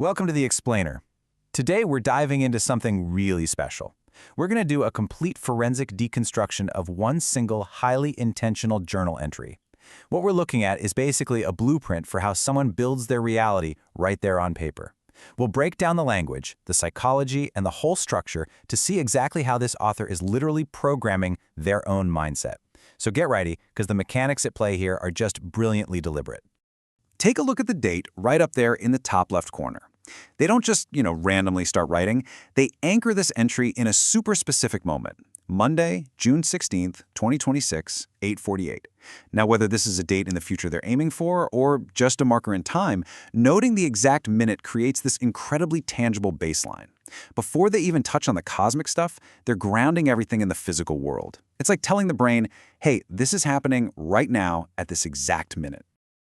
Welcome to The Explainer. Today we're diving into something really special. We're going to do a complete forensic deconstruction of one single, highly intentional journal entry. What we're looking at is basically a blueprint for how someone builds their reality right there on paper. We'll break down the language, the psychology, and the whole structure to see exactly how this author is literally programming their own mindset. So get ready, because the mechanics at play here are just brilliantly deliberate. Take a look at the date right up there in the top left corner. They don't just, randomly start writing. They anchor this entry in a super specific moment. Monday, June 16th, 2026, 8:48. Now, whether this is a date in the future they're aiming for or just a marker in time, noting the exact minute creates this incredibly tangible baseline. Before they even touch on the cosmic stuff, they're grounding everything in the physical world. It's like telling the brain, hey, this is happening right now at this exact minute.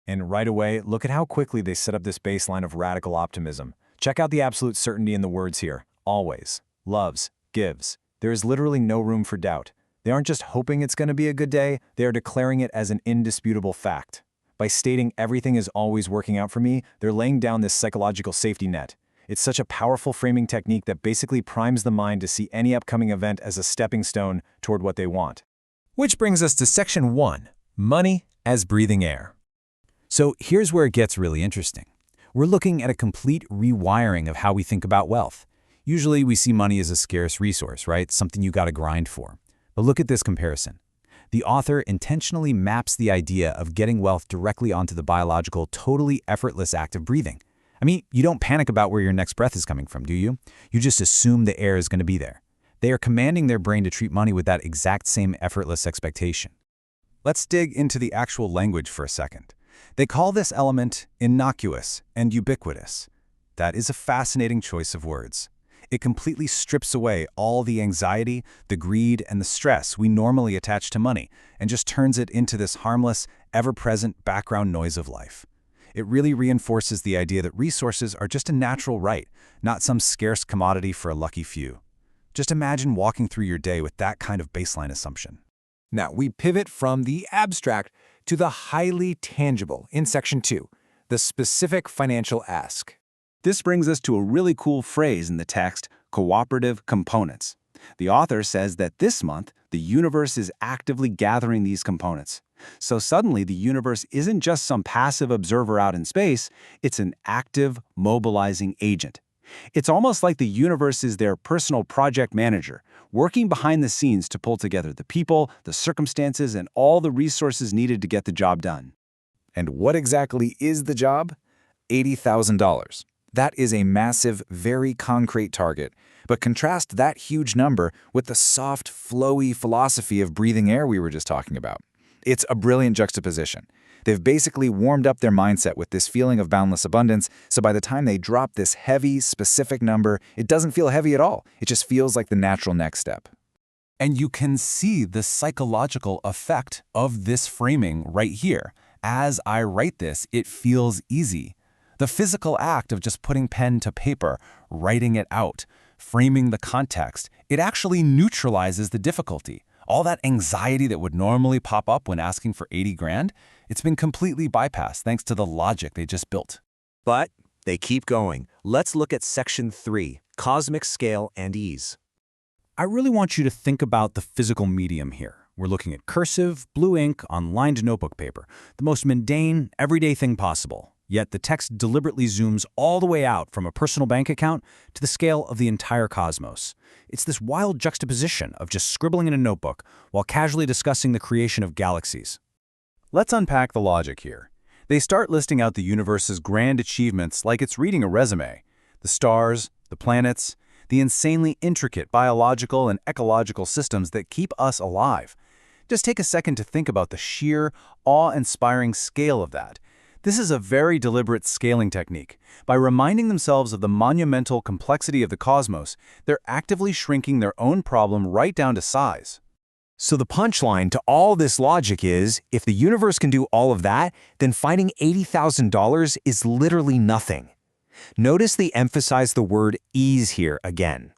And right away, look at how quickly they set up this baseline of radical optimism. Check out the absolute certainty in the words here. Always. Loves. Gives. There is literally no room for doubt. They aren't just hoping it's going to be a good day, they are declaring it as an indisputable fact. By stating everything is always working out for me, they're laying down this psychological safety net. It's such a powerful framing technique that basically primes the mind to see any upcoming event as a stepping stone toward what they want. Which brings us to Section 1, Money as Breathing Air. So here's where it gets really interesting. We're looking at a complete rewiring of how we think about wealth. Usually we see money as a scarce resource, right? Something you gotta grind for. But look at this comparison. The author intentionally maps the idea of getting wealth directly onto the biological, totally effortless act of breathing. I mean, you don't panic about where your next breath is coming from, do you? You just assume the air is gonna be there. They are commanding their brain to treat money with that exact same effortless expectation. Let's dig into the actual language for a second. They call this element innocuous and ubiquitous. That is a fascinating choice of words. It completely strips away all the anxiety, the greed, and the stress we normally attach to money and just turns it into this harmless, ever-present background noise of life. It really reinforces the idea that resources are just a natural right, not some scarce commodity for a lucky few. Just imagine walking through your day with that kind of baseline assumption. Now, we pivot from the abstract to the highly tangible in Section 2, the specific financial ask. This brings us to a really cool phrase in the text, cooperative components. The author says that this month, the universe is actively gathering these components. So suddenly, the universe isn't just some passive observer out in space, it's an active, mobilizing agent. It's almost like the universe is their personal project manager, working behind the scenes to pull together the people, the circumstances, and all the resources needed to get the job done. And what exactly is the job? $80,000. That is a massive, very concrete target. But contrast that huge number with the soft, flowy philosophy of breathing air we were just talking about. It's a brilliant juxtaposition. They've basically warmed up their mindset with this feeling of boundless abundance, so by the time they drop this heavy, specific number, it doesn't feel heavy at all. It just feels like the natural next step. And you can see the psychological effect of this framing right here. As I write this, it feels easy. The physical act of just putting pen to paper, writing it out, framing the context, it actually neutralizes the difficulty. All that anxiety that would normally pop up when asking for 80 grand, it's been completely bypassed thanks to the logic they just built. But they keep going. Let's look at Section 3, Cosmic Scale and Ease. I really want you to think about the physical medium here. We're looking at cursive, blue ink on lined notebook paper, the most mundane, everyday thing possible. Yet the text deliberately zooms all the way out from a personal bank account to the scale of the entire cosmos. It's this wild juxtaposition of just scribbling in a notebook while casually discussing the creation of galaxies. Let's unpack the logic here. They start listing out the universe's grand achievements like it's reading a resume. The stars, the planets, the insanely intricate biological and ecological systems that keep us alive. Just take a second to think about the sheer, awe-inspiring scale of that. This is a very deliberate scaling technique. By reminding themselves of the monumental complexity of the cosmos, they're actively shrinking their own problem right down to size. So the punchline to all this logic is, if the universe can do all of that, then finding $80,000 is literally nothing. Notice they emphasize the word ease here again.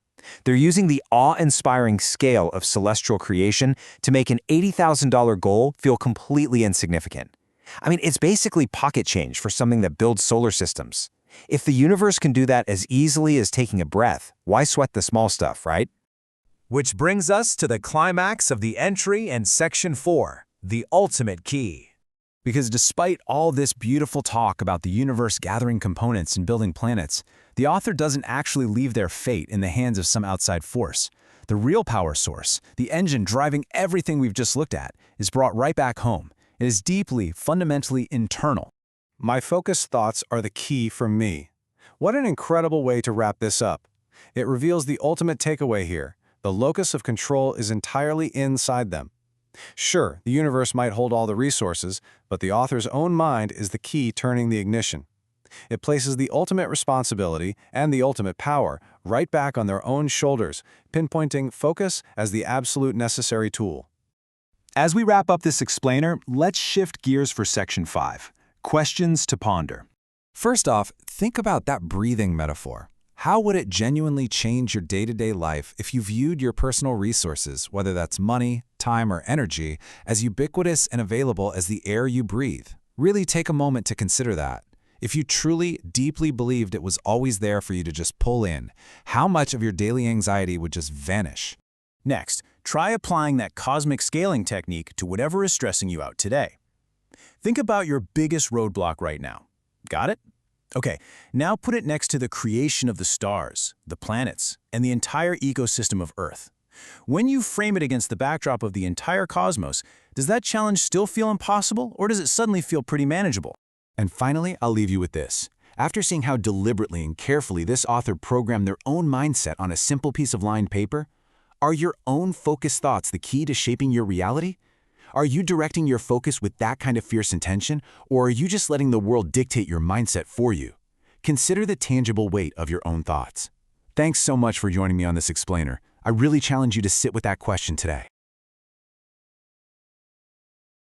They're using the awe-inspiring scale of celestial creation to make an $80,000 goal feel completely insignificant. I mean, it's basically pocket change for something that builds solar systems. If the universe can do that as easily as taking a breath, why sweat the small stuff, right? Which brings us to the climax of the entry in Section 4, the ultimate key. Because despite all this beautiful talk about the universe gathering components and building planets, the author doesn't actually leave their fate in the hands of some outside force. The real power source, the engine driving everything we've just looked at, is brought right back home. It is deeply, fundamentally internal. My focused thoughts are the key for me. What an incredible way to wrap this up. It reveals the ultimate takeaway here. The locus of control is entirely inside them. Sure, the universe might hold all the resources, but the author's own mind is the key turning the ignition. It places the ultimate responsibility and the ultimate power right back on their own shoulders, pinpointing focus as the absolute necessary tool. As we wrap up this explainer, let's shift gears for Section 5, questions to ponder. First off, think about that breathing metaphor. How would it genuinely change your day-to-day life if you viewed your personal resources, whether that's money, time, or energy, as ubiquitous and available as the air you breathe? Really take a moment to consider that. If you truly, deeply believed it was always there for you to just pull in, how much of your daily anxiety would just vanish? Next, try applying that cosmic scaling technique to whatever is stressing you out today. Think about your biggest roadblock right now. Got it? Okay, now put it next to the creation of the stars, the planets, and the entire ecosystem of Earth. When you frame it against the backdrop of the entire cosmos, does that challenge still feel impossible, or does it suddenly feel pretty manageable? And finally, I'll leave you with this. After seeing how deliberately and carefully this author programmed their own mindset on a simple piece of lined paper, are your own focused thoughts the key to shaping your reality? Are you directing your focus with that kind of fierce intention, or are you just letting the world dictate your mindset for you? Consider the tangible weight of your own thoughts. Thanks so much for joining me on this explainer. I really challenge you to sit with that question today.